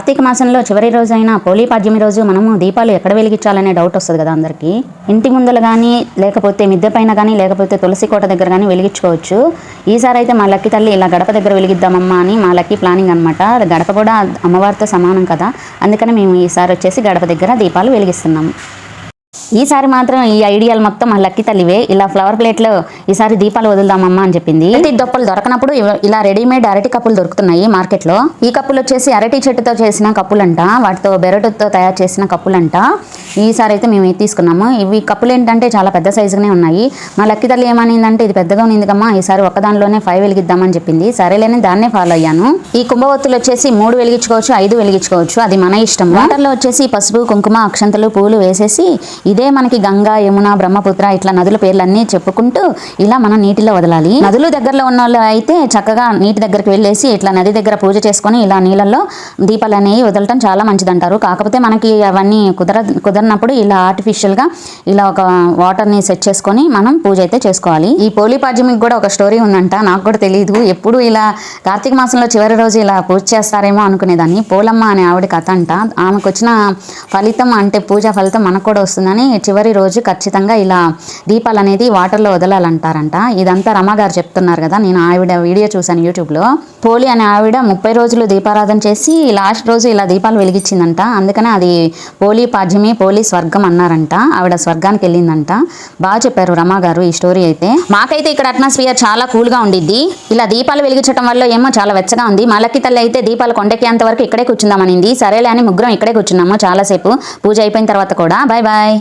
కార్తీక మాసంలో చివరి రోజైన పోలీ పాడ్యమి రోజు మనము దీపాలు ఎక్కడ వెలిగించాలనే డౌట్ వస్తుంది కదా అందరికీ. ఇంటి ముందల కానీ లేకపోతే మిద్దె పైన కానీ లేకపోతే తులసి కోట దగ్గర కానీ వెలిగించుకోవచ్చు. ఈసారి అయితే మా లక్కీ తల్లి ఇలా గడప దగ్గర వెలిగిద్దామమ్మా అని మా లక్కీ ప్లానింగ్ అనమాట. గడప కూడా అమ్మవారితో సమానం కదా, అందుకని మేము ఈసారి వచ్చేసి గడప దగ్గర దీపాలు వెలిగిస్తున్నాము. ఈసారి మాత్రం ఈ ఐడియాలు మొత్తం మా లక్కీ తల్లివే. ఇలా ఫ్లవర్ ప్లేట్లో ఈసారి దీపాలు వదులుదామమ్మా అని చెప్పింది. అరటి దొప్పలు దొరకనప్పుడు ఇలా రెడీమేడ్ అరటి కప్పులు దొరుకుతున్నాయి మార్కెట్లో. ఈ కప్పులు వచ్చేసి అరటి చెట్టుతో చేసిన కప్పులంట, వాటితో బెరటుతో తయారు చేసిన కప్పులంట. ఈసారి అయితే మేము తీసుకున్నాము. ఇవి కప్పులు ఏంటంటే చాలా పెద్ద సైజుగానే ఉన్నాయి. మా లక్కీ తల్లి ఏమనిందంటే ఇది పెద్దగా ఉంది కమ్మా, ఈసారి ఒకదానిలోనే 5 వెలిగిద్దామని చెప్పింది. సరేలేని దాన్నే ఫాలో అయ్యాను. ఈ కుంభవత్తులు వచ్చేసి 3 వెలిగించుకోవచ్చు, 5 వెలిగించుకోవచ్చు, అది మన ఇష్టం. వాటర్లో వచ్చేసి పసుపు, కుంకుమ, అక్షంతలు, పూలు వేసేసి ఇదే మనకి గంగా, యమున, బ్రహ్మపుత్ర ఇట్లా నదుల పేర్లన్నీ చెప్పుకుంటూ ఇలా మనం నీటిలో వదలాలి. నదులు దగ్గరలో ఉన్న వాళ్ళు అయితే చక్కగా నీటి దగ్గరికి వెళ్ళేసి ఇట్లా నది దగ్గర పూజ చేసుకొని ఇలా నీళ్ళల్లో దీపాలు అనేవి వదలటం చాలా మంచిదంటారు. కాకపోతే మనకి అవన్నీ కుదరనప్పుడు ఇలా ఆర్టిఫిషియల్గా ఇలా ఒక వాటర్ని సెట్ చేసుకొని మనం పూజ అయితే చేసుకోవాలి. ఈ పోలీ పాడ్యమికి కూడా ఒక స్టోరీ ఉందంట, నాకు కూడా తెలియదు. ఎప్పుడు ఇలా కార్తీక మాసంలో చివరి రోజు ఇలా పూజ చేస్తారేమో అనుకునేదాన్ని. పోలమ్మ అనే ఆవిడ కథ అంట. ఆమెకు వచ్చిన ఫలితం అంటే పూజా ఫలితం మనకు కూడా వస్తుందని చివరి రోజు ఖచ్చితంగా ఇలా దీపాలు అనేది వాటర్లో వదలాలంటారంట. ఇదంతా రమ్మగారు చెప్తున్నారు కదా, నేను ఆవిడ వీడియో చూశాను యూట్యూబ్లో. పోలి అనే ఆవిడ 30 రోజులు దీపారాధన చేసి లాస్ట్ రోజు ఇలా దీపాలు వెలిగించిందంట. అందుకనే అది పోలీ పాడ్యమి, పోలీ స్వర్గం అన్నారంట. ఆవిడ స్వర్గానికి వెళ్ళిందంట. బాగా చెప్పారు రమ్మగారు ఈ స్టోరీ అయితే. మాకైతే ఇక్కడ అట్మాస్ఫియర్ చాలా కూల్గా ఉండిద్ది. ఇలా దీపాలు వెలిగించడం వల్ల ఏమో చాలా వెచ్చగా ఉంది. మా లక్కీ తల్లి అయితే దీపాలు కొండెక్కేంత వరకు ఇక్కడే కూర్చుందామనింది. సరేలే అని ముగ్గురం ఇక్కడే కూర్చున్నాము చాలాసేపు పూజ అయిపోయిన తర్వాత కూడా. Bye bye.